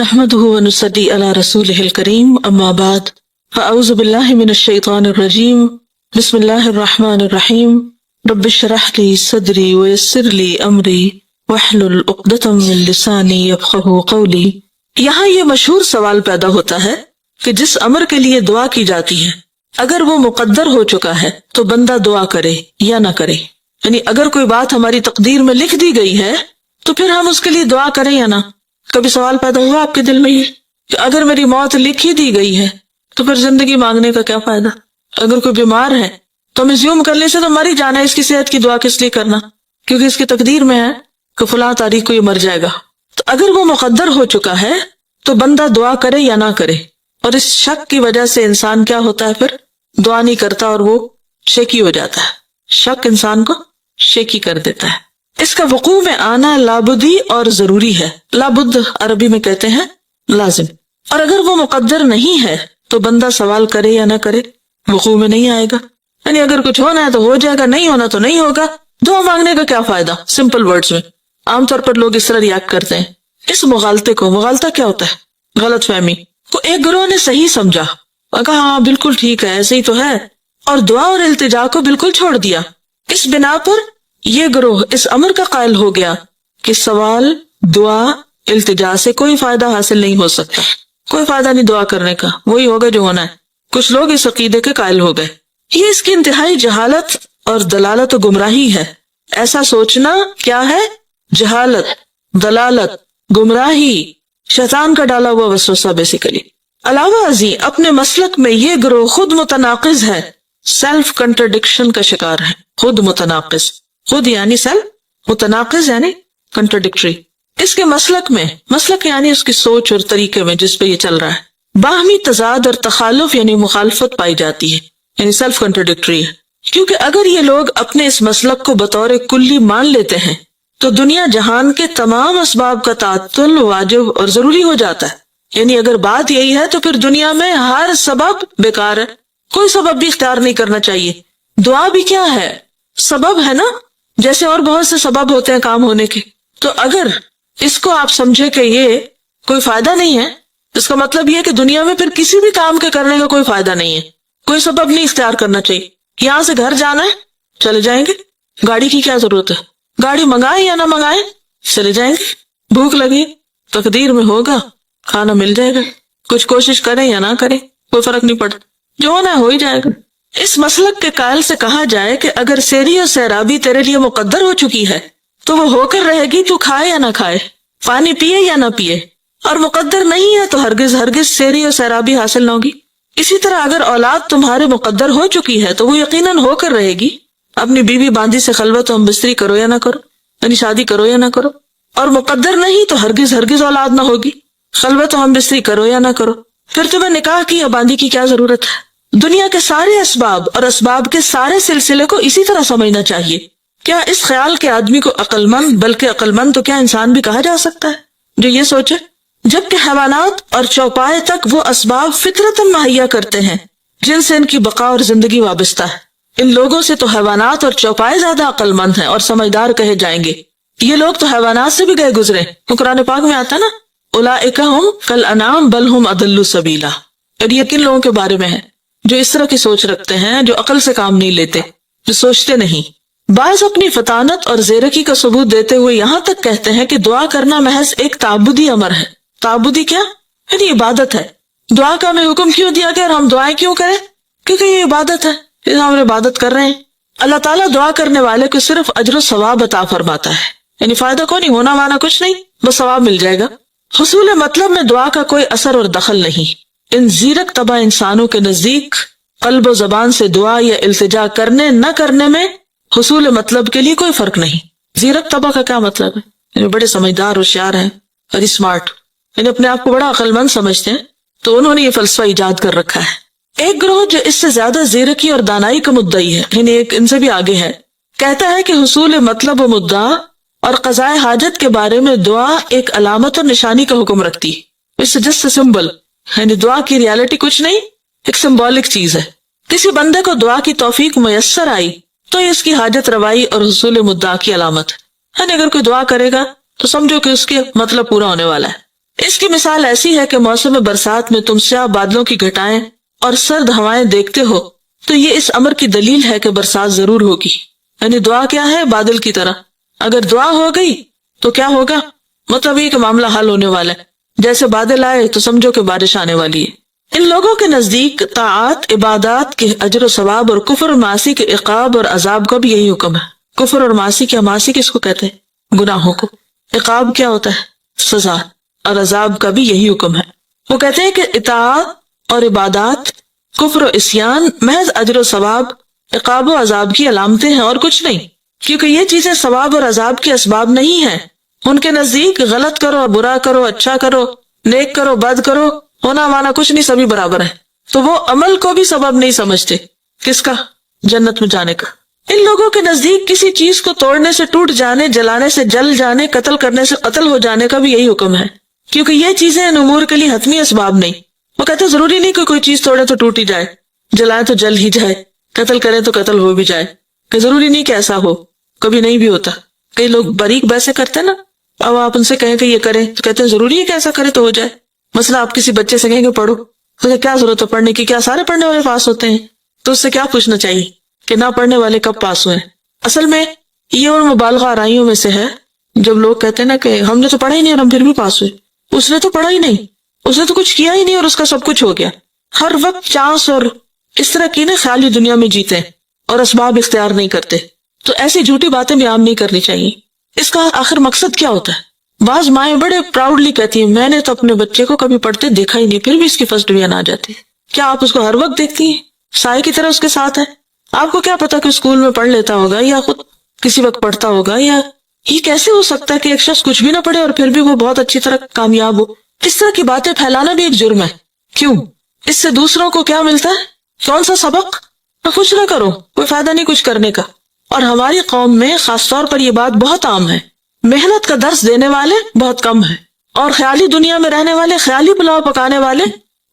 نحمده ونصلي على رسوله الكريم اما بعد فاعوذ بالله من الشيطان الرجيم بسم الله الرحمن الرحيم رب اشرح لي صدري ويسر لي امري واحلل عقدة من لساني يفقهوا قولي۔ یہاں یہ مشہور سوال پیدا ہوتا ہے کہ جس امر کے لیے دعا کی جاتی ہے اگر وہ مقدر ہو چکا ہے تو بندہ دعا کرے یا نہ کرے، یعنی اگر کوئی بات ہماری تقدیر میں لکھ دی گئی ہے تو پھر ہم اس کے لیے دعا کریں یا نہ۔ کبھی سوال پیدا ہوا آپ کے دل میں یہ کہ اگر میری موت لکھ ہی دی گئی ہے تو پھر زندگی مانگنے کا کیا فائدہ؟ اگر کوئی بیمار ہے تو ہم زیوم کرنے سے تو مر ہی جانا ہے، اس کی صحت کی دعا کس لیے کرنا؟ کیونکہ اس کی تقدیر میں ہے کہ فلاں تاریخ کو یہ مر جائے گا۔ تو اگر وہ مقدر ہو چکا ہے تو بندہ دعا کرے یا نہ کرے، اور اس شک کی وجہ سے انسان کیا ہوتا ہے، پھر دعا نہیں کرتا اور وہ شیکی ہو جاتا ہے۔ شک انسان کو شیکی کر دیتا ہے۔ اس کا وقوع میں آنا لابدی اور ضروری ہے۔ لابد عربی میں کہتے ہیں لازم، اور اگر وہ مقدر نہیں ہے تو بندہ سوال کرے یا نہ کرے وقوع میں نہیں آئے گا۔ یعنی اگر کچھ ہونا ہے تو ہو جائے گا، نہیں ہونا تو نہیں ہوگا، دعا مانگنے کا کیا فائدہ؟ سمپل ورڈز میں عام طور پر لوگ اس طرح ریاکٹ کرتے ہیں۔ اس مغالطے کو، مغالطہ کیا ہوتا ہے؟ غلط فہمی کو ایک گروہ نے صحیح سمجھا اور کہا ہاں بالکل ٹھیک ہے، ایسے ہی تو ہے، اور دعا اور التجا کو بالکل چھوڑ دیا۔ اس بنا پر یہ گروہ اس امر کا قائل ہو گیا کہ سوال، دعا، التجا سے کوئی فائدہ حاصل نہیں ہو سکتا، کوئی فائدہ نہیں دعا کرنے کا، وہی ہوگا جو ہونا ہے۔ کچھ لوگ اس عقیدے کے قائل ہو گئے۔ یہ اس کی انتہائی جہالت اور دلالت و گمراہی ہے۔ ایسا سوچنا کیا ہے؟ جہالت، دلالت، گمراہی، شیطان کا ڈالا ہوا وسوسہ بیسیکلی۔ علاوہ ازیں اپنے مسلک میں یہ گروہ خود متناقض ہے، سیلف کنٹرڈکشن کا شکار ہے۔ خود متناقض، خود یعنی سیلف، متناقض یعنی کنٹرڈکٹری۔ اس کے مسلک یعنی اس کی سوچ اور طریقے میں جس پہ یہ چل رہا ہے باہمی تضاد اور تخالف یعنی مخالفت پائی جاتی ہے، یعنی سیلف کنٹرڈکٹری ہے۔ کیونکہ اگر یہ لوگ اپنے اس مسلک کو بطور کلی مان لیتے ہیں تو دنیا جہان کے تمام اسباب کا تعطل واجب اور ضروری ہو جاتا ہے۔ یعنی اگر بات یہی ہے تو پھر دنیا میں ہر سبب بیکار ہے، کوئی سبب بھی اختیار نہیں کرنا چاہیے۔ دعا بھی کیا ہے؟ سبب ہے نا، جیسے اور بہت سے سبب ہوتے ہیں کام ہونے کے۔ تو اگر اس کو آپ سمجھے کہ یہ کوئی فائدہ نہیں ہے، اس کا مطلب یہ ہے کہ دنیا میں پھر کسی بھی کام کے کرنے کا کوئی فائدہ نہیں ہے، کوئی سبب نہیں اختیار کرنا چاہیے۔ یہاں سے گھر جانا ہے، چلے جائیں گے، گاڑی کی کیا ضرورت ہے؟ گاڑی منگائیں یا نہ منگائیں، چلے جائیں گے۔ بھوک لگی، تقدیر میں ہوگا، کھانا مل جائے گا، کچھ کوشش کریں یا نہ کریں کوئی فرق نہیں پڑتا، جو ہونا ہے ہو ہی جائے گا۔ اس مسلک کے قائل سے کہا جائے کہ اگر سیری اور سیرابی تیرے لیے مقدر ہو چکی ہے تو وہ ہو کر رہے گی، تو کھائے یا نہ کھائے، پانی پیے یا نہ پیے، اور مقدر نہیں ہے تو ہرگز سیری اور سیرابی حاصل نہ ہوگی۔ اسی طرح اگر اولاد تمہارے مقدر ہو چکی ہے تو وہ یقیناً ہو کر رہے گی۔ اپنی بیوی باندھی سے خلوت و ہم بستری کرو یا نہ کرو، یعنی شادی کرو یا نہ کرو، اور مقدر نہیں تو ہرگز اولاد نہ ہوگی، خلوت و ہم بستری کرو یا نہ کرو، پھر تمہیں نکاح کی یا باندھی کی کیا ضرورت ہے؟ دنیا کے سارے اسباب اور اسباب کے سارے سلسلے کو اسی طرح سمجھنا چاہیے۔ کیا اس خیال کے آدمی کو عقل مند، بلکہ عقل مند تو کیا انسان بھی کہا جا سکتا ہے جو یہ سوچے؟ جبکہ حیوانات اور چوپائے تک وہ اسباب فطرتاً مہیا کرتے ہیں جن سے ان کی بقا اور زندگی وابستہ ہے۔ ان لوگوں سے تو حیوانات اور چوپائے زیادہ عقل مند ہیں اور سمجھدار کہے جائیں گے۔ یہ لوگ تو حیوانات سے بھی گئے گزرے، تو قرآن پاک میں آتا نا اولئک ھم کالانعام بل ھم اضل سبیلا۔ اور یہ کن لوگوں کے بارے میں ہے؟ جو اس طرح کی سوچ رکھتے ہیں، جو عقل سے کام نہیں لیتے، جو سوچتے نہیں۔ بعض اپنی فطانت اور زیرکی کا ثبوت دیتے ہوئے یہاں تک کہتے ہیں کہ دعا کرنا محض ایک تعبدی امر ہے۔ تعبدی کیا؟ یعنی عبادت ہے۔ دعا کا ہمیں حکم کیوں دیا گیا اور ہم دعائیں کیوں کریں؟ کیونکہ یہ عبادت ہے، اس ہم عبادت کر رہے ہیں۔ اللہ تعالیٰ دعا کرنے والے کو صرف اجر و ثواب عطا فرماتا ہے، یعنی فائدہ کو نہیں، ہونا مانا کچھ نہیں، بس ثواب مل جائے گا۔ حصول مطلب میں دعا کا کوئی اثر اور دخل نہیں۔ ان زیرک طبع انسانوں کے نزدیک قلب و زبان سے دعا یا التجا کرنے نہ کرنے میں حصول مطلب کے لیے کوئی فرق نہیں۔ زیرک طبع کا کیا مطلب ہے؟ یعنی بڑے سمجھدار، ہوشیار ہیں اور اسمارٹ، یعنی اپنے آپ کو بڑا عقل مند سمجھتے ہیں، تو انہوں نے یہ فلسفہ ایجاد کر رکھا ہے۔ ایک گروہ جو اس سے زیادہ زیرکی اور دانائی کا مدعی ہے، یعنی ایک ان سے بھی آگے ہے، کہتا ہے کہ حصول مطلب و مدعا اور قضاء حاجت کے بارے میں دعا ایک علامت اور نشانی کا حکم رکھتی ہے۔ اس سے جسٹ سمبل، یعنی دعا کی ریالٹی کچھ نہیں، ایک سمبولک چیز ہے۔ کسی بندے کو دعا کی توفیق میسر آئی تو یہ اس کی حاجت روائی اور حصول مدعا کی علامت ہے۔ یعنی اگر کوئی دعا کرے گا تو سمجھو کہ اس کے مطلب پورا ہونے والا ہے۔ اس کی مثال ایسی ہے کہ موسم برسات میں تم سیاہ بادلوں کی گھٹائیں اور سرد ہوائیں دیکھتے ہو تو یہ اس امر کی دلیل ہے کہ برسات ضرور ہوگی. یعنی دعا کیا ہے؟ بادل کی طرح. اگر دعا ہو گئی تو کیا ہوگا؟ مطلب یہ کہ معاملہ حل ہونے والا ہے. جیسے بادل آئے تو سمجھو کہ بارش آنے والی ہے. ان لوگوں کے نزدیک طاعات عبادات کے اجر و ثواب اور کفر اور معاصی کے عقاب اور عذاب کا بھی یہی حکم ہے. کفر اور معاصی کیا؟ معاصی کس کو کہتے ہیں؟ گناہوں کو. عقاب کیا ہوتا ہے؟ سزا. اور عذاب کا بھی یہی حکم ہے. وہ کہتے ہیں کہ اطاعت اور عبادات، کفر و عصیان محض اجر و ثواب، عقاب و عذاب کی علامتیں ہیں اور کچھ نہیں، کیونکہ یہ چیزیں ثواب اور عذاب کے اسباب نہیں ہیں. ان کے نزدیک غلط کرو، برا کرو، اچھا کرو، نیک کرو، بد کرو، ہونا مانا کچھ نہیں، سبھی برابر ہیں. تو وہ عمل کو بھی سبب نہیں سمجھتے. کس کا؟ جنت میں جانے کا. ان لوگوں کے نزدیک کسی چیز کو توڑنے سے ٹوٹ جانے، جلانے سے جل جانے، قتل کرنے سے قتل ہو جانے کا بھی یہی حکم ہے، کیونکہ یہ چیزیں ان امور کے لیے حتمی اسباب نہیں. وہ کہتے ہیں ضروری نہیں کہ کوئی چیز توڑے تو ٹوٹ ہی جائے، جلائے تو جل ہی جائے، قتل کرے تو قتل ہو بھی جائے. کہ ضروری نہیں کہ ایسا ہو، کبھی نہیں بھی ہوتا. کئی لوگ باریک بحثیں کرتے ہیں نا، اب آپ ان سے کہیں کہ یہ کریں تو کہتے ہیں ضروری ہے کہ ایسا کرے تو ہو جائے. مثلا آپ کسی بچے سے کہیں کہ پڑھو، تو کیا ضرورت ہے پڑھنے کی؟ کیا سارے پڑھنے والے پاس ہوتے ہیں؟ تو اس سے کیا پوچھنا چاہیے کہ نہ پڑھنے والے کب پاس ہوئے؟ اصل میں یہ ان مبالغہ آرائیوں میں سے ہے جب لوگ کہتے ہیں نا کہ ہم نے تو پڑھا ہی نہیں اور ہم پھر بھی پاس ہوئے. اس نے تو پڑھا ہی نہیں، اس نے تو کچھ کیا ہی نہیں اور اس کا سب کچھ ہو گیا. ہر وقت چانس اور اس طرح کی نا خیالی دنیا میں جیتے ہیں اور اسباب اختیار نہیں کرتے. تو ایسی جھوٹی باتیں بھی عام نہیں کرنی چاہیے. اس کا آخر مقصد کیا ہوتا ہے؟ بعض مائیں بڑے پراؤڈلی کہتی ہیں میں نے تو اپنے بچے کو کبھی پڑھتے دیکھا ہی نہیں، پھر بھی اس کی فرسٹ ڈویژن آ جاتی ہے. کیا آپ اس کو ہر وقت دیکھتی ہیں؟ سائے کی طرح اس کے ساتھ ہے. آپ کو کیا پتا کہ اسکول میں پڑھ لیتا ہوگا یا خود کسی وقت پڑھتا ہوگا؟ یا یہ کیسے ہو سکتا ہے کہ ایک شخص کچھ بھی نہ پڑھے اور پھر بھی وہ بہت اچھی طرح کامیاب ہو؟ اس طرح کی باتیں پھیلانا بھی ایک جرم ہے. کیوں؟ اس سے دوسروں کو کیا ملتا ہے؟ کون سا سبق؟ کچھ نہ کرو، کوئی فائدہ نہیں کچھ کرنے کا. اور ہماری قوم میں خاص طور پر یہ بات بہت عام ہے. محنت کا درس دینے والے بہت کم ہیں اور خیالی دنیا میں رہنے والے، خیالی پلاؤ پکانے والے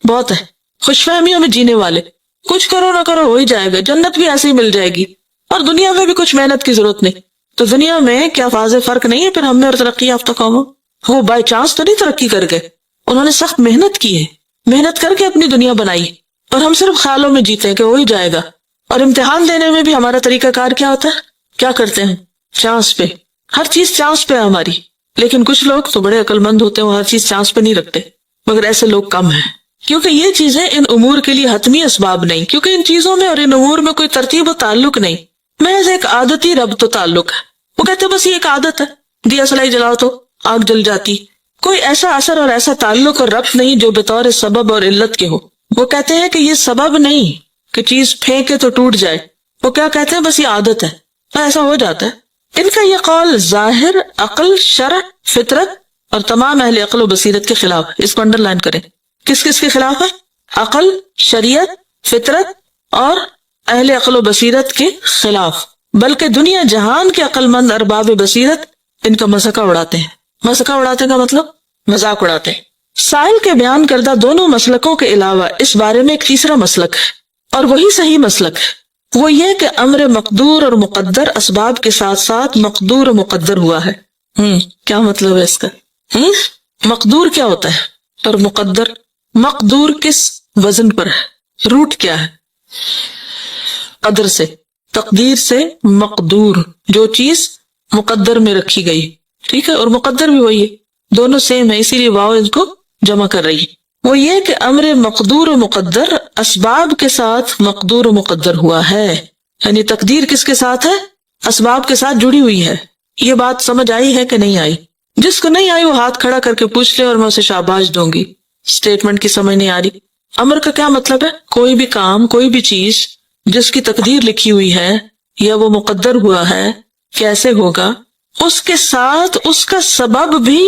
بہت ہیں. خوش فہمیوں میں جینے والے. کچھ کرو نہ کرو ہو ہی جائے گا، جنت بھی ایسے ہی مل جائے گی اور دنیا میں بھی کچھ محنت کی ضرورت نہیں. تو دنیا میں کیا واضح فرق نہیں ہے پھر ہم میں اور ترقی یافتہ قوموں؟ وہ بائی چانس تو نہیں ترقی کر گئے، انہوں نے سخت محنت کی ہے، محنت کر کے اپنی دنیا بنائی. اور ہم صرف خیالوں میں جیتے ہیں کہ ہو ہی جائے گا. اور امتحان دینے میں بھی ہمارا طریقہ کار کیا ہوتا ہے؟ کیا کرتے ہیں؟ چانس پہ. ہر چیز چانس پہ ہے ہماری. لیکن کچھ لوگ تو بڑے عقل مند ہوتے ہیں، وہ ہر چیز چانس پہ نہیں رکھتے. مگر ایسے لوگ کم ہیں، کیونکہ یہ چیزیں ان امور کے لیے حتمی اسباب نہیں، کیونکہ ان چیزوں میں اور ان امور میں کوئی ترتیب و تعلق نہیں، محض ایک عادتی ربط و تعلق ہے. وہ کہتے ہیں بس یہ ایک عادت ہے، دیا سلائی جلاؤ تو آگ جل جاتی. کوئی ایسا اثر اور ایسا تعلق اور ربط نہیں جو بطور سبب اور علت کے ہو. وہ کہتے ہیں کہ یہ سبب نہیں کہ چیز پھینکے تو ٹوٹ جائے. وہ کیا کہتے ہیں؟ بس یہ عادت ہے، ایسا ہو جاتا ہے. ان کا یہ قول ظاہر، عقل، شرع، فطرت اور تمام اہل عقل و بصیرت کے خلاف ہے. اس کو انڈر لائن کریں. کس کس کے خلاف ہے؟ عقل، شریعت، فطرت اور اہل عقل و بصیرت کے خلاف. بلکہ دنیا جہان کے عقل مند ارباب بصیرت ان کا مسخہ اڑاتے ہیں. مسخہ اڑاتے کا مطلب مذاق اڑاتے ہیں. سائل کے بیان کردہ دونوں مسلکوں کے علاوہ اس بارے میں ایک تیسرا مسلک ہے اور وہی صحیح مسلک ہے. وہ یہ کہ امر مقدور اور مقدر اسباب کے ساتھ ساتھ مقدور و مقدر ہوا ہے. کیا مطلب ہے اس کا؟ مقدور کیا ہوتا ہے اور مقدر؟ مقدور کس وزن پر ہے؟ روٹ کیا ہے؟ قدر سے، تقدیر سے مقدور، جو چیز مقدر میں رکھی گئی. ٹھیک ہے، اور مقدر بھی وہی ہے، دونوں سیم ہے، اسی لیے واو ان کو جمع کر رہی ہے. وہ یہ کہ امر مقدور و مقدر اسباب کے ساتھ مقدور و مقدر ہوا ہے. یعنی تقدیر کس کے ساتھ ہے؟ اسباب کے ساتھ جڑی ہوئی ہے. یہ بات سمجھ آئی ہے کہ نہیں آئی؟ جس کو نہیں آئی وہ ہاتھ کھڑا کر کے پوچھ لے اور میں اسے شاباش دوں گی. اسٹیٹمنٹ کی سمجھ نہیں آ رہی. امر کا کیا مطلب ہے؟ کوئی بھی کام، کوئی بھی چیز جس کی تقدیر لکھی ہوئی ہے یا وہ مقدر ہوا ہے کیسے ہوگا، اس کے ساتھ اس کا سبب بھی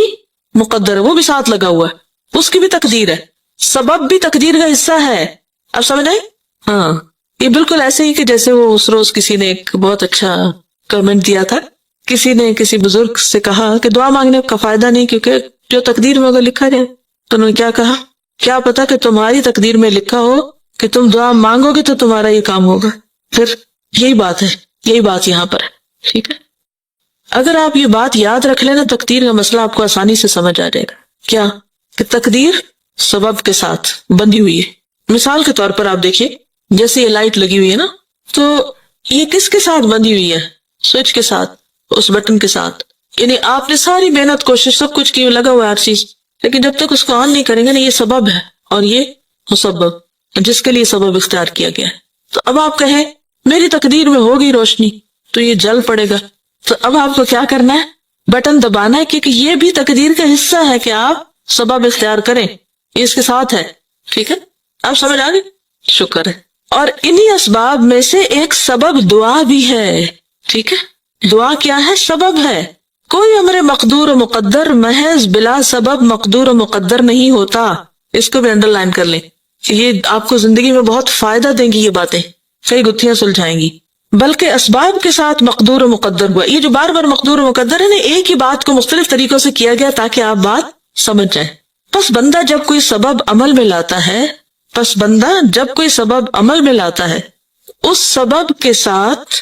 مقدر ہے، وہ بھی ساتھ لگا ہوا ہے، اس کی بھی تقدیر ہے، سبب بھی تقدیر کا حصہ ہے. اب سمجھ آئی؟ ہاں، یہ بالکل ایسے ہی کہ جیسے وہ اس روز کسی نے ایک بہت اچھا کمنٹ دیا تھا. کسی نے کسی بزرگ سے کہا کہ دعا مانگنے کا فائدہ نہیں، کیونکہ جو تقدیر میں اگر لکھا جائے. تو انہوں نے کیا کہا؟ کیا پتا کہ تمہاری تقدیر میں لکھا ہو کہ تم دعا مانگو گے تو تمہارا یہ کام ہوگا. پھر یہی بات ہے، یہی بات یہاں پر ہے. ٹھیک ہے، اگر آپ یہ بات یاد رکھ لینا تقدیر کا مسئلہ آپ کو آسانی سے سمجھ آ جائے گا. کیا کہ تقدیر سبب کے ساتھ بندھی ہوئی ہے۔ مثال کے طور پر آپ دیکھیے، جیسے یہ لائٹ لگی ہوئی ہے نا، تو یہ کس کے ساتھ بندھی ہوئی ہے؟ سوئچ کے ساتھ، اس بٹن کے ساتھ۔ یعنی آپ نے ساری محنت، کوشش، سب کچھ کی، لگا ہوا ہے ہر چیز، لیکن جب تک اس کو آن نہیں کریں گے نا، یہ سبب ہے اور یہ مسبب، جس کے لیے سبب اختیار کیا گیا ہے۔ تو اب آپ کہیں میری تقدیر میں ہوگی روشنی تو یہ جل پڑے گا، تو اب آپ کو کیا کرنا ہے؟ بٹن دبانا ہے، کیونکہ یہ بھی تقدیر کا حصہ ہے کہ آپ سبب اختیار کریں، یہ اس کے ساتھ ہے۔ ٹھیک ہے، آپ سمجھ آ گئے؟ شکر ہے۔ اور انہی اسباب میں سے ایک سبب دعا بھی ہے۔ ٹھیک ہے، دعا کیا ہے؟ سبب ہے۔ کوئی امر مقدور و مقدر محض بلا سبب مقدور و مقدر نہیں ہوتا۔ اس کو بھی انڈر لائن کر لیں، یہ آپ کو زندگی میں بہت فائدہ دیں گی، یہ باتیں کئی گتھیاں سلجھائیں گی۔ بلکہ اسباب کے ساتھ مقدور و مقدر ہوا، یہ جو بار بار مقدور و مقدر ہے نا، ایک ہی بات کو مختلف طریقوں سے کیا گیا تاکہ آپ بات سمجھ جائیں۔ پس بندہ جب کوئی سبب عمل میں لاتا ہے، اس سبب کے ساتھ،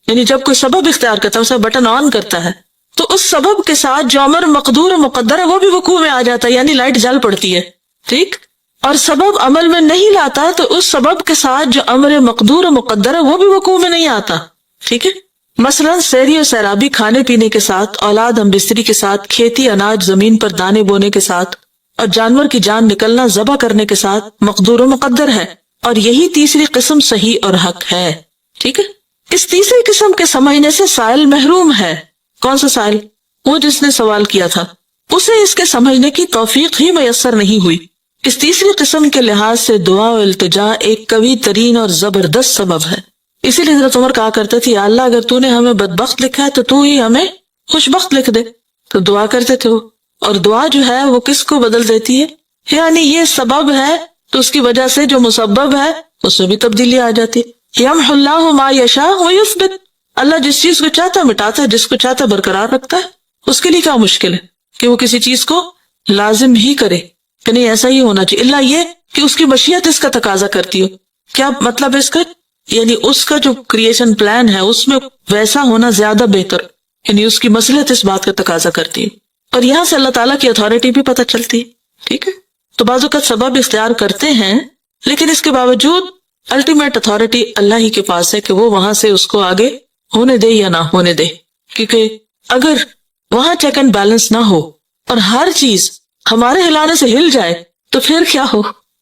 یعنی جب کوئی سبب اختیار کرتا ہے، اسے بٹن آن کرتا ہے، تو اس سبب کے ساتھ جو امر مقدور و مقدر ہے وہ بھی وقوع میں آ جاتا ہے، یعنی لائٹ جل پڑتی ہے۔ ٹھیک، اور سبب عمل میں نہیں لاتا تو اس سبب کے ساتھ جو امر مقدور و مقدر ہے وہ بھی وقوع میں نہیں آتا۔ ٹھیک ہے، مثلا سیری و سیرابی، کھانے پینے کے ساتھ، اولاد ہم بستری کے ساتھ، کھیتی اناج زمین پر دانے بونے کے ساتھ، اور جانور کی جان نکلنا ذبح کرنے کے ساتھ مقدور و مقدر ہے، اور یہی تیسری قسم صحیح اور حق ہے۔ ٹھیک ہے، اس تیسری قسم کے سمجھنے سے سائل محروم ہے۔ کون سا سائل؟ وہ جس نے سوال کیا تھا، اسے اس کے سمجھنے کی توفیق ہی میسر نہیں ہوئی۔ اس تیسری قسم کے لحاظ سے دعا و التجا ایک قوی ترین اور زبردست سبب ہے۔ اسی لیے حضرت عمر کہا کرتے تھے، یا اللہ اگر تو نے ہمیں بدبخت لکھا ہے تو تو ہی ہمیں خوشبخت لکھ دے، تو دعا کرتے تھے وہ۔ اور دعا جو ہے وہ کس کو بدل دیتی ہے؟ یعنی یہ سبب ہے تو اس کی وجہ سے جو مسبب ہے اس میں بھی تبدیلی آ جاتی ہے۔ یمحو اللہ ما یشاء ویثبت، اللہ جس چیز کو چاہتا ہے مٹاتا ہے، جس کو چاہتا ہے برقرار رکھتا ہے۔ اس کے لیے کیا مشکل ہے کہ وہ کسی چیز کو لازم ہی کرے کہ نہیں ایسا ہی ہونا چاہیے، اللہ یہ کہ اس کی مشیت اس کا تقاضا کرتی ہو۔ کیا مطلب ہے اس کا؟ یعنی اس کا جو کریشن پلان ہے اس میں ویسا ہونا زیادہ بہتر، یعنی اس کی مصلحت اس بات کا تقاضا کرتی ہے، اور یہاں سے اللہ تعالیٰ کی اتھارٹی بھی پتہ چلتی ہے۔ ٹھیک ہے، تو بعض اوقات سبب اختیار کرتے ہیں لیکن اس کے باوجود الٹیمیٹ اتھارٹی اللہ ہی کے پاس ہے کہ وہ وہاں سے اس کو آگے ہونے دے یا نہ ہونے دے، کیونکہ اگر وہاں چیک اینڈ بیلنس نہ ہو اور ہر چیز ہمارے ہلانے سے ہل جائے تو پھر کیا ہو؟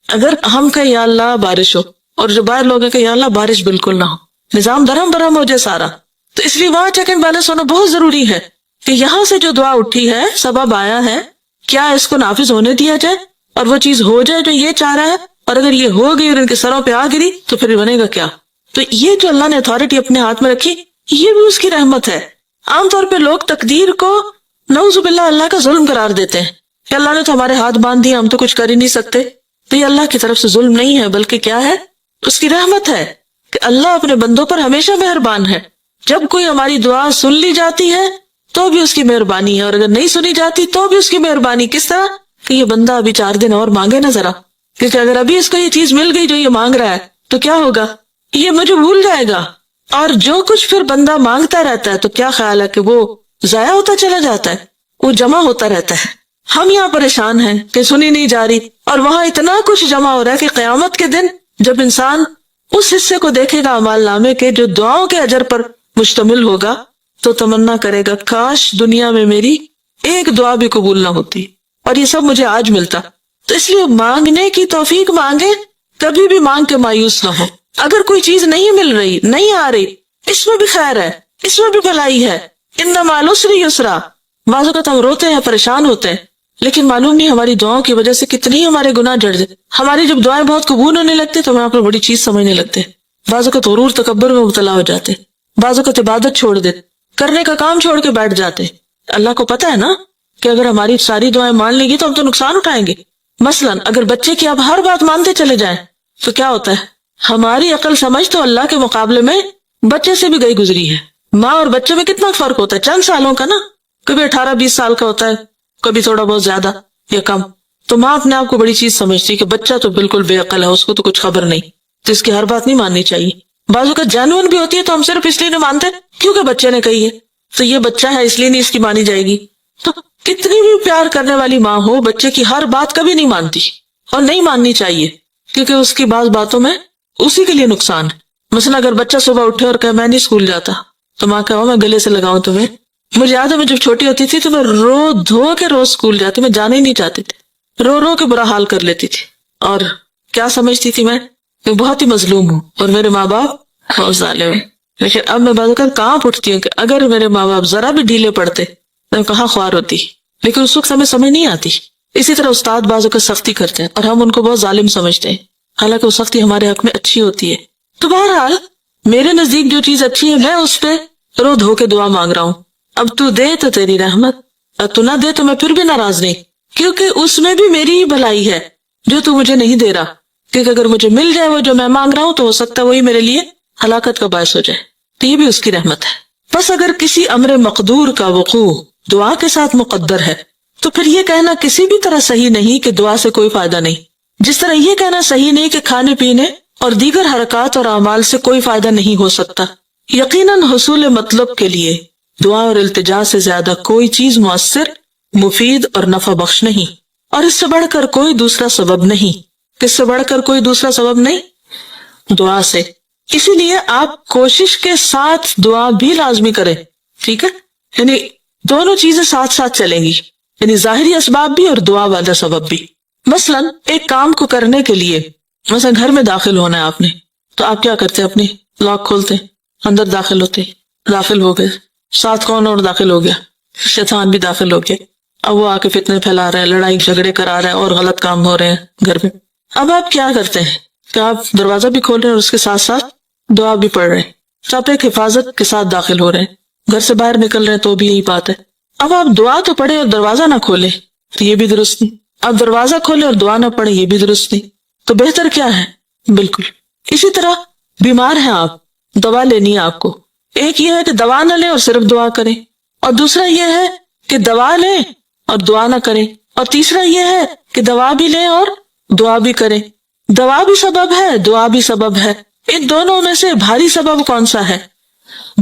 اگر ہم کہیں یا اللہ بارش ہو اور جو باہر لوگ ہیں کہ یا اللہ بارش بالکل نہ ہو، نظام درہم برہم ہو جائے سارا، تو اس لیے وہاں چیک اینڈ بیلنس ہونا بہت ضروری ہے کہ یہاں سے جو دعا اٹھی ہے، سبب آیا ہے، کیا اس کو نافذ ہونے دیا جائے اور وہ چیز ہو جائے جو یہ چاہ رہا ہے، اور اگر یہ ہو گئی اور ان کے سروں پہ آ گری تو پھر بنے گا کیا؟ تو یہ جو اللہ نے اتھارٹی اپنے ہاتھ میں رکھی، یہ بھی اس کی رحمت ہے۔ عام طور پہ لوگ تقدیر کو نعوذ باللہ اللہ کا ظلم قرار دیتے ہیں کہ اللہ نے تو ہمارے ہاتھ باندھ دیا، ہم تو کچھ کر ہی نہیں سکتے۔ تو یہ اللہ کی طرف سے ظلم نہیں ہے، بلکہ کیا ہے؟ اس کی رحمت ہے کہ اللہ اپنے بندوں پر ہمیشہ مہربان ہے۔ جب کوئی ہماری دعا سن لی جاتی ہے تو بھی اس کی مہربانی ہے، اور اگر نہیں سنی جاتی تو بھی اس کی مہربانی۔ کس طرح؟ کہ یہ بندہ ابھی 4 دن اور مانگے نا ذرا، کیونکہ اگر ابھی اس کو یہ چیز مل گئی جو یہ مانگ رہا ہے تو کیا ہوگا؟ یہ مجھے بھول جائے گا، اور جو کچھ پھر بندہ مانگتا رہتا ہے تو کیا خیال ہے کہ وہ ضائع ہوتا چلا جاتا ہے، وہ جمع ہوتا رہتا ہے۔ ہم یہاں پریشان ہیں کہ سنی نہیں جا رہی، اور وہاں اتنا کچھ جمع ہو رہا ہے کہ قیامت کے دن جب انسان اس حصے کو دیکھے گا اعمال نامے کے جو دعاؤں کے اجر پر مشتمل ہوگا تو تمنا کرے گا کاش دنیا میں میری ایک دعا بھی قبول نہ ہوتی اور یہ سب مجھے آج ملتا۔ تو اس لیے مانگنے کی توفیق مانگے، کبھی بھی مانگ کے مایوس نہ ہو۔ اگر کوئی چیز نہیں مل رہی، نہیں آ رہی، اس میں بھی خیر ہے، اس میں بھی بھلائی ہے۔ ان مع العسر یسرا، بعض اوقات ہم روتے ہیں، پریشان ہوتے ہیں، لیکن معلوم نہیں ہماری دعاؤں کی وجہ سے کتنی ہمارے گناہ جڑ جائے۔ ہماری جب دعائیں بہت قبول ہونے لگتے تو ہم آپ کو بڑی چیز سمجھنے لگتے، بعض اوقات غرور تکبر میں مبتلا ہو جاتے، بعض اوقات عبادت چھوڑ دیتے، کرنے کا کام چھوڑ کے بیٹھ جاتے۔ اللہ کو پتہ ہے نا کہ اگر ہماری ساری دعائیں مان لیں گی تو ہم تو نقصان اٹھائیں گے۔ مثلا اگر بچے کی آپ ہر بات مانتے چلے جائیں تو کیا ہوتا ہے؟ ہماری عقل سمجھ تو اللہ کے مقابلے میں بچے سے بھی گئی گزری ہے۔ ماں اور بچے میں کتنا فرق ہوتا ہے، چند سالوں کا نا، کبھی 18-20 سال کا ہوتا ہے، کبھی تھوڑا بہت زیادہ یا کم۔ تو ماں اپنے آپ کو بڑی چیز سمجھتی ہے کہ بچہ تو بالکل بے عقل ہے، اس کو تو کچھ خبر نہیں، تو اس کی ہر بات نہیں ماننی چاہیے۔ بعضوں کا جانون بھی ہوتی ہے تو ہم صرف اس لیے نہیں مانتے کیونکہ بچے نے کہی ہے، تو یہ بچہ ہے اس لیے نہیں اس کی مانی جائے گی۔ تو کتنی بھی پیار کرنے والی ماں ہو، بچے کی ہر بات کبھی نہیں مانتی، اور نہیں ماننی چاہیے، کیونکہ اس کی بعض باتوں میں اسی کے لیے نقصان ہے۔ مثلا اگر بچہ صبح اٹھے اور کہے میں نہیں اسکول جاتا، تو ماں کہو میں گلے سے لگاؤں تمہیں؟ مجھے یاد ہے میں جب چھوٹی ہوتی تھی تو میں رو دھو کے روز اسکول جاتی، میں جانے ہی نہیں چاہتی تھی، رو رو کے برا حال کر لیتی تھی، اور کیا سمجھتی تھی میں بہت ہی مظلوم ہوں اور میرے ماں باپ بہت ظالم ہیں۔ لیکن اب میں بعض اوقات کانپ اٹھتی ہوں کہ اگر میرے ماں باپ ذرا بھی ڈھیلے پڑتے تو میں کہاں خوار ہوتی، لیکن اس وقت ہمیں سمجھ نہیں آتی۔ اسی طرح استاد بعض اوقات سختی کرتے ہیں اور ہم ان کو بہت ظالم سمجھتے ہیں، حالانکہ وہ سختی ہمارے حق میں اچھی ہوتی ہے۔ تو بہرحال میرے نزدیک جو چیز اچھی ہے میں اس پہ رو دھو کے دعا مانگ رہا ہوں۔ اب تو دے تو تیری رحمت، اور تو نہ دے تو میں پھر بھی ناراض نہیں، کیونکہ اس میں بھی میری ہی بھلائی ہے جو تو مجھے نہیں دے رہا، کیونکہ اگر مجھے مل جائے وہ جو میں مانگ رہا ہوں تو ہو سکتا ہے وہی میرے لیے ہلاکت کا باعث ہو جائے، تو یہ بھی اس کی رحمت ہے۔ بس اگر کسی امر مقدور کا وقوع دعا کے ساتھ مقدر ہے تو پھر یہ کہنا کسی بھی طرح صحیح نہیں کہ دعا سے کوئی فائدہ نہیں، جس طرح یہ کہنا صحیح نہیں کہ کھانے پینے اور دیگر حرکات اور اعمال سے کوئی فائدہ نہیں ہو سکتا۔ یقیناً حصول مطلب کے لیے دعا اور التجا سے زیادہ کوئی چیز مؤثر، مفید اور نفع بخش نہیں، اور اس سے بڑھ کر کوئی دوسرا سبب نہیں۔ کس سے بڑھ کر کوئی دوسرا سبب نہیں؟ دعا سے۔ اسی لیے آپ کوشش کے ساتھ دعا بھی لازمی کریں، ٹھیک ہے؟ یعنی دونوں چیزیں ساتھ ساتھ چلیں گی، یعنی ظاہری اسباب بھی اور دعا والا سبب بھی۔ مثلا ایک کام کو کرنے کے لیے، مثلا گھر میں داخل ہونا ہے آپ نے، تو آپ کیا کرتے ہیں؟ اپنی لاک کھولتے، اندر داخل ہوتے، داخل ہو گئے، ساتھ کون اور داخل ہو گیا؟ شیطان بھی داخل ہو گیا۔ اب وہ آ کے فتنے پھیلا رہا ہے، لڑائی جھگڑے کرا رہا ہے اور غلط کام ہو رہے ہیں گھر میں۔ اب آپ کیا کرتے ہیں کہ آپ دروازہ بھی کھول رہے ہیں اور اس کے ساتھ ساتھ دعا بھی پڑھ رہے ہیں، تو آپ ایک حفاظت کے ساتھ داخل ہو رہے ہیں، گھر سے باہر نکل رہے ہیں تو بھی یہی بات ہے۔ اب آپ دعا تو پڑھیں اور دروازہ نہ کھولیں تو یہ بھی درست نہیں، آپ دروازہ کھولیں اور دعا نہ پڑھیں یہ بھی درست نہیں، تو بہتر کیا ہے؟ بالکل اسی طرح بیمار ہیں آپ، دوا لینی ہے آپ کو، ایک یہ ہے کہ دوا نہ لیں اور صرف دعا کریں، اور دوسرا یہ ہے کہ دوا لیں اور دعا نہ کریں، اور تیسرا یہ ہے کہ دوا بھی لیں اور دعا بھی کریں۔ دوا بھی سبب ہے، دعا بھی سبب ہے، ان دونوں میں سے بھاری سبب کون سا ہے؟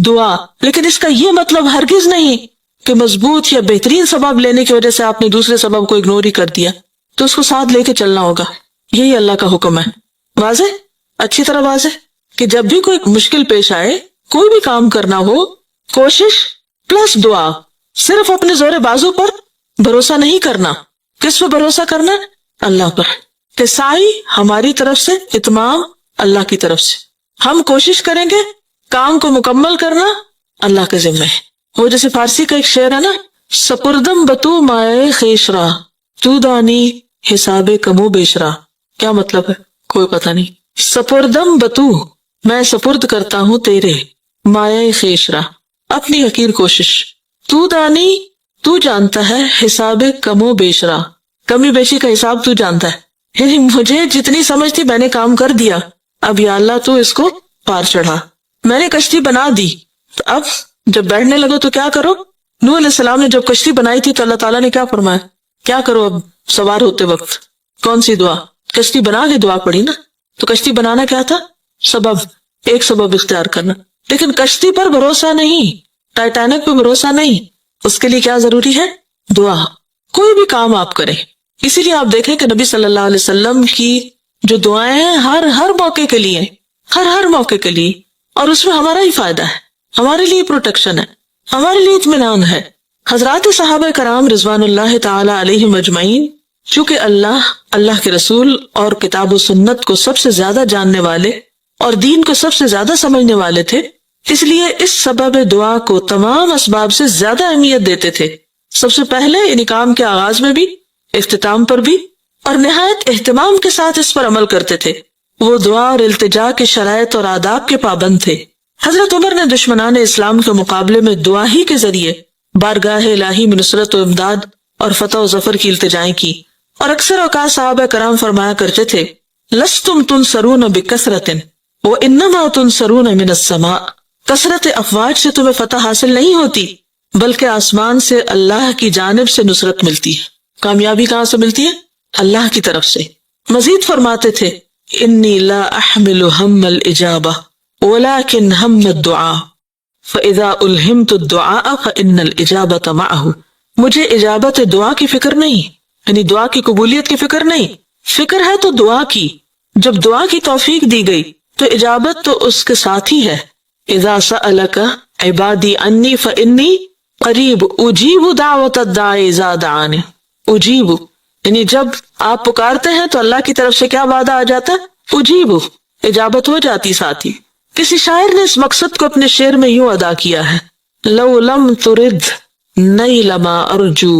دعا۔ لیکن اس کا یہ مطلب ہرگز نہیں کہ مضبوط یا بہترین سبب لینے کی وجہ سے آپ نے دوسرے سبب کو اگنور ہی کر دیا، تو اس کو ساتھ لے کے چلنا ہوگا، یہی اللہ کا حکم ہے۔ واضح؟ اچھی طرح واضح کہ جب بھی کوئی مشکل پیش آئے، کوئی بھی کام کرنا ہو، کوشش پلس دعا، صرف اپنے زور بازو پر بھروسہ نہیں کرنا۔ کس پہ بھروسہ کرنا؟ اللہ پر، کہ سعی ہماری طرف سے، اتمام اللہ کی طرف سے، ہم کوشش کریں گے، کام کو مکمل کرنا اللہ کے ذمہ ہے۔ وہ جیسے فارسی کا ایک شعر ہے نا، سپردم بتو مائے خیشرا تو دانی حساب کمو بیشرا، کیا مطلب ہے؟ کوئی پتہ نہیں۔ سپردم بتو، میں سپرد کرتا ہوں تیرے، مائے خیشرا، اپنی حقیر کوشش، تو دانی، تو جانتا ہے، حساب کمو بیشرا، کمی بیشی کا حساب تو جانتا ہے، یعنی مجھے جتنی سمجھ تھی میں نے کام کر دیا، اب یا اللہ تو اس کو پار چڑھا، میں نے کشتی بنا دی، تو اب جب بیٹھنے لگو تو کیا کرو؟ نوح علیہ السلام نے جب کشتی بنائی تھی تو اللہ تعالیٰ نے کیا فرمایا؟ کیا کرو اب سوار ہوتے وقت؟ کون سی دعا؟ کشتی بنا کے دعا پڑھی نا، تو کشتی بنانا کیا تھا؟ سبب، ایک سبب اختیار کرنا، لیکن کشتی پر بھروسہ نہیں، ٹائٹینک پہ بھروسہ نہیں، اس کے لیے کیا ضروری ہے؟ دعا۔ کوئی بھی کام آپ کریں، اسی لیے آپ دیکھیں کہ نبی صلی اللہ علیہ وسلم کی جو دعائیں ہیں ہر موقع کے لیے، ہر موقع کے لیے، اور اس میں ہمارا ہی فائدہ ہے، ہمارے لیے پروٹیکشن ہے، ہمارے لیے اطمینان ہے۔ حضرات صحابہ کرام رضوان اللہ تعالی علیہم اجمعین چونکہ اللہ کے رسول اور کتاب و سنت کو سب سے زیادہ جاننے والے اور دین کو سب سے زیادہ سمجھنے والے تھے، اس لیے اس سبب دعا کو تمام اسباب سے زیادہ اہمیت دیتے تھے، سب سے پہلے یعنی کام کے آغاز میں بھی، اختتام پر بھی، اور نہایت اہتمام کے ساتھ اس پر عمل کرتے تھے۔ وہ دعا اور التجا کے شرائط اور آداب کے پابند تھے۔ حضرت عمر نے دشمنان اسلام کے مقابلے میں دعا ہی کے ذریعے بارگاہ الہی میں نصرت و امداد اور فتح و ظفر کی التجائیں کی، اور اکثر اوقات صحابہ کرام فرمایا کرتے تھے، لستم تنصرون بکثرۃ وانما تنصرون من السماء، کثرت افواج سے تمہیں فتح حاصل نہیں ہوتی بلکہ آسمان سے اللہ کی جانب سے نصرت ملتی ہے۔ کامیابی کہاں سے ملتی ہے؟ اللہ کی طرف سے۔ مزید فرماتے تھے، انی لا احمل ہم الاجابہ ولكن ہم الدعاء فاذا الہمت الدعاء فان الاجابۃ معه، مجھے اجابت دعا کی فکر نہیں، یعنی دعا کی قبولیت کی فکر نہیں، فکر ہے تو دعا کی. جب دعا کی توفیق دی گئی تو اجابت تو اس کے ساتھ ہی ہے. اذا سألک عبادی انی فانی قریب اجیب دعوت الداعی اذا دعان. اجیب یعنی جب آپ پکارتے ہیں تو اللہ کی طرف سے کیا وعدہ آ جاتا ہے؟ اجیب، اجابت ہو جاتی ساتھ ہی. کسی شاعر نے اس مقصد کو اپنے شعر میں یوں ادا کیا ہے: لو لم ترد نیل ما ارجو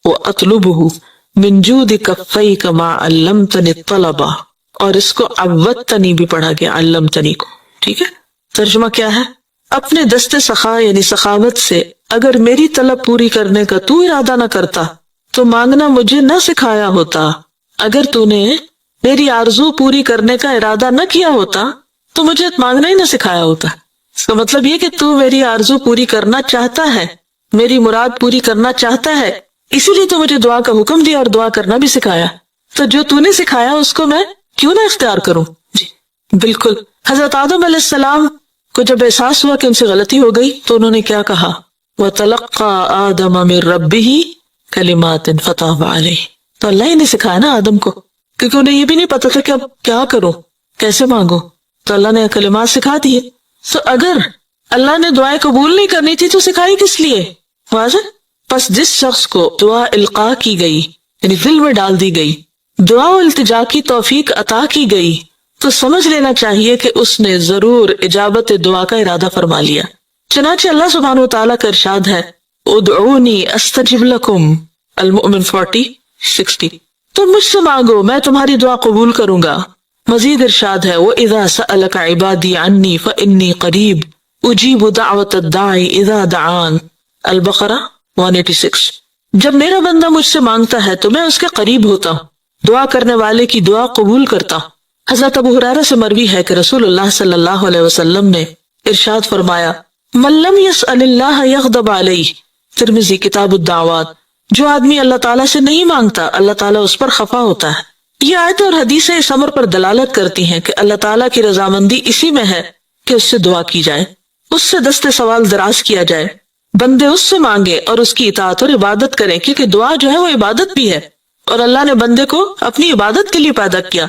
واطلبہ من جود کفیک ما علمتنی الطلبہ. اور اس کو عودتنی بھی پڑھا گیا، علمتنی کو. ٹھیک ہے، ترجمہ کیا ہے؟ اپنے دست سخا یعنی سخاوت سے اگر میری طلب پوری کرنے کا تو ارادہ نہ کرتا تو مانگنا مجھے نہ سکھایا ہوتا. اگر تو نے میری آرزو پوری کرنے کا ارادہ نہ کیا ہوتا تو مجھے مانگنا ہی نہ سکھایا ہوتا. اس کا مطلب یہ کہ تو میری آرزو پوری کرنا چاہتا ہے، میری مراد پوری کرنا چاہتا ہے، اسی لیے تو مجھے دعا کا حکم دیا اور دعا کرنا بھی سکھایا. تو جو تو نے سکھایا اس کو میں کیوں نہ اختیار کروں؟ جی بالکل. حضرت آدم علیہ السلام کو جب احساس ہوا کہ ان سے غلطی ہو گئی تو انہوں نے کیا کہا؟ وَتَلَقَّى آدَمَ مِن رَبِّهِ كَلِمَاتٍ فَتَابَ عَلَيْهِ. تو اللہ ہی نے سکھایا نا آدم کو، کیونکہ انہیں یہ بھی نہیں پتا تھا کہ اب کیا کروں، کیسے مانگو. تو اللہ نے کلمات سکھا دیے. تو اگر اللہ نے دعائیں قبول نہیں کرنی تھی تو سکھائی کس لیے؟ واضح. پس جس شخص کو دعا القاء کی گئی یعنی دل میں ڈال دی گئی، دعا و التجا کی توفیق عطا کی گئی، تو سمجھ لینا چاہیے کہ اس نے ضرور اجابت دعا کا ارادہ فرما لیا. چنانچہ اللہ سبحانہ وتعالیٰ کا ارشاد ہے: ادعونی استجب لکم، المؤمن 40-60. تم مجھ سے مانگو میں تمہاری دعا قبول کروں گا. مزید ارشاد ہے: وَإِذَا سَأَلَكَ عِبَادِي عَنِّي فَإِنِّي قَرِيبٌ أُجِيبُ دَعْوَةَ الدَّاعِ إِذَا دَعَانِ. البقرہ 186. جب میرا بندہ مجھ سے مانگتا ہے تو میں اس کے قریب ہوتا ہوں، دعا کرنے والے کی دعا قبول کرتا ہوں. حضرت ابو ہریرہ سے مروی ہے کہ رسول اللہ صلی اللہ علیہ وسلم نے ارشاد فرمایا: من لم يسأل اللہ یغضب علیہ. ترمذی کتاب الدعوات. جو آدمی اللہ تعالیٰ سے نہیں مانگتا اللہ تعالیٰ اس پر خفا ہوتا ہے. یہ آیت اور حدیثیں اس امر پر دلالت کرتی ہیں کہ اللہ تعالیٰ کی رضامندی اسی میں ہے کہ اس سے دعا کی جائے، اس سے دست سوال دراز کیا جائے، بندے اس سے مانگے اور اس کی اطاعت اور عبادت کریں، کیونکہ دعا جو ہے وہ عبادت بھی ہے اور اللہ نے بندے کو اپنی عبادت کے لیے پیدا کیا.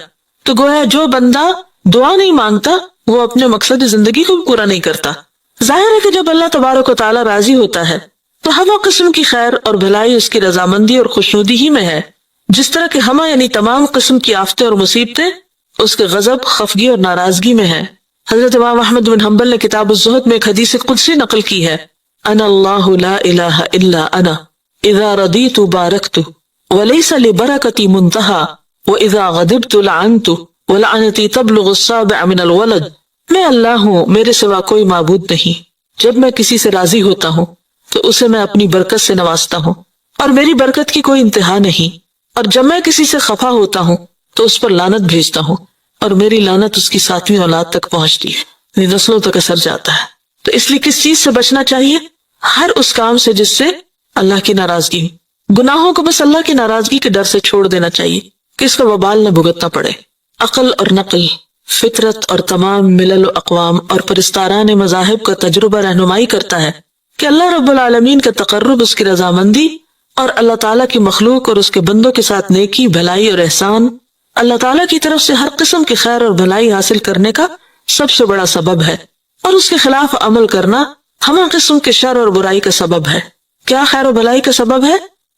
تو گویا جو بندہ دعا نہیں مانگتا وہ اپنے مقصد زندگی کو بھی پورا نہیں کرتا. ظاہر ہے کہ جب اللہ تبارک و تعالیٰ راضی ہوتا ہے تو ہمہ قسم کی خیر اور بھلائی اس کی رضامندی اور خوشنودی ہی میں ہے. جس طرح کہ ہمہ یعنی تمام قسم کی آفتیں اور مصیبتیں اس کے غضب، خفگی اور ناراضگی میں ہیں. حضرت امام احمد بن حنبل نے کتاب الزہد میں ایک حدیث قدسی نقل کی ہے: انا اللہ لا الہ الا انا اذا رضیت بارکت ولیس لبرکتی منتہا واذا غضبت لعنت ولعنتی تبلغ السابع من الولد. میں اللہ ہوں، میرے سوا کوئی معبود نہیں. جب میں کسی سے راضی ہوتا ہوں تو اسے میں اپنی برکت سے نوازتا ہوں اور میری برکت کی کوئی انتہا نہیں، اور جب میں کسی سے خفا ہوتا ہوں تو اس پر لعنت بھیجتا ہوں اور میری لعنت اس کی 7ویں اولاد تک پہنچتی ہے، نسلوں تک اثر جاتا ہے. تو اس لیے کس چیز سے بچنا چاہیے؟ ہر اس کام سے جس سے اللہ کی ناراضگی. گناہوں کو بس اللہ کی ناراضگی کے ڈر سے چھوڑ دینا چاہیے کہ اس کا وبال نہ بھگتنا پڑے. عقل اور نقل، فطرت اور تمام ملل و اقوام اور پرستاران مذاہب کا تجربہ رہنمائی کرتا ہے کہ اللہ رب العالمین کا تقرب، اس کی رضامندی اور اللہ تعالیٰ کی مخلوق اور اس کے بندوں کے ساتھ نیکی، بھلائی اور احسان، اللہ تعالیٰ کی طرف سے ہر قسم کی خیر اور بھلائی حاصل کرنے کا سب سے بڑا سبب ہے، اور اس کے خلاف عمل کرنا ہمہ قسم کے شر اور برائی کا سبب ہے. کیا خیر و بھلائی کا سبب ہے؟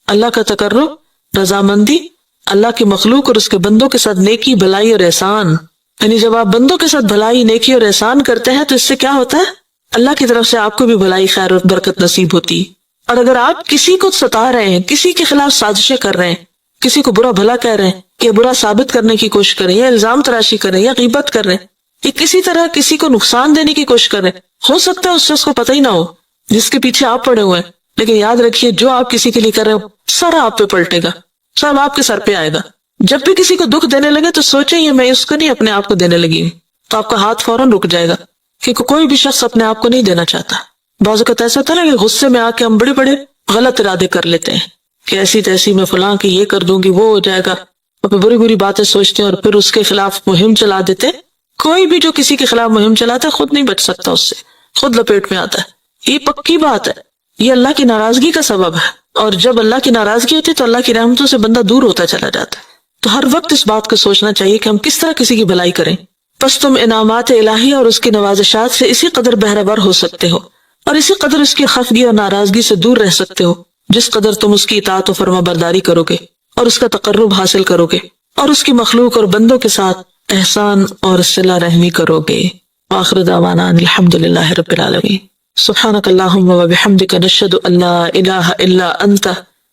اللہ کا تقرب، رضامندی، اللہ کی مخلوق اور اس کے بندوں کے ساتھ نیکی، بھلائی اور احسان. یعنی جب آپ بندوں کے ساتھ بھلائی، نیکی اور احسان کرتے ہیں تو اس سے کیا ہوتا ہے؟ اللہ کی طرف سے آپ کو بھی بھلائی، خیر اور برکت نصیب ہوتی. اور اگر آپ کسی کو ستا رہے ہیں، کسی کے خلاف سازشیں کر رہے ہیں، کسی کو برا بھلا کہہ رہے ہیں، یا برا ثابت کرنے کی کوشش کر رہے ہیں، یا الزام تراشی کر رہے ہیں، یا غیبت کر رہے ہیں، یا کسی طرح کسی کو نقصان دینے کی کوشش کر رہے ہیں، ہو سکتا ہے اس شخص کو پتہ ہی نہ ہو جس کے پیچھے آپ پڑے ہوئے ہیں، لیکن یاد رکھیے جو آپ کسی کے لیے کر رہے ہو سارا آپ پہ پلٹے گا، سب آپ کے سر پہ آئے گا. جب بھی کسی کو دکھ دینے لگے تو سوچیں یہ میں اس کو نہیں اپنے آپ کو دینے لگی ہوں، تو آپ کا ہاتھ فوراً رک جائے گا، کیونکہ کوئی بھی شخص اپنے آپ کو نہیں دینا چاہتا. بعض اوقات ایسا ہوتا ہے نا کہ غصے میں آ کے ہم بڑے بڑے غلط ارادے کر لیتے ہیں کہ ایسی تیسی میں فلاں کی یہ کر دوں گی، وہ ہو جائے گا، اور پھر بری بری باتیں سوچتے ہیں اور پھر اس کے خلاف مہم چلا دیتے. کوئی بھی جو کسی کے خلاف مہم چلاتا ہے خود نہیں بچ سکتا، اس سے خود لپیٹ میں آتا ہے. یہ پکی بات ہے، یہ اللہ کی ناراضگی کا سبب ہے. اور جب اللہ کی ناراضگی ہوتی ہے تو اللہ کی رحمتوں سے بندہ دور ہوتا چلا جاتا ہے. تو ہر وقت اس بات کو سوچنا چاہیے کہ ہم کس طرح کسی کی بھلائی کریں. پس تم انعامات الہی اور اس کی نوازشات سے اسی قدر بہرہ ور ہو سکتے ہو اور اسی قدر اس کی خفگی اور ناراضگی سے دور رہ سکتے ہو جس قدر تم اس کی اطاعت و فرما برداری کرو گے اور اس کا تقرب حاصل کرو گے اور اس کی مخلوق اور بندوں کے ساتھ احسان اور صلہ رحمی کرو گے. آخر دعوانا الحمدللہ رب العالمین. سبحانک اللہم و بحمدک نشہد ان لا الہ الا انت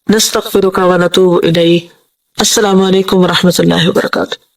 نستغفرک و نتوب الیک. السلام علیکم ورحمۃ اللہ وبرکاتہ.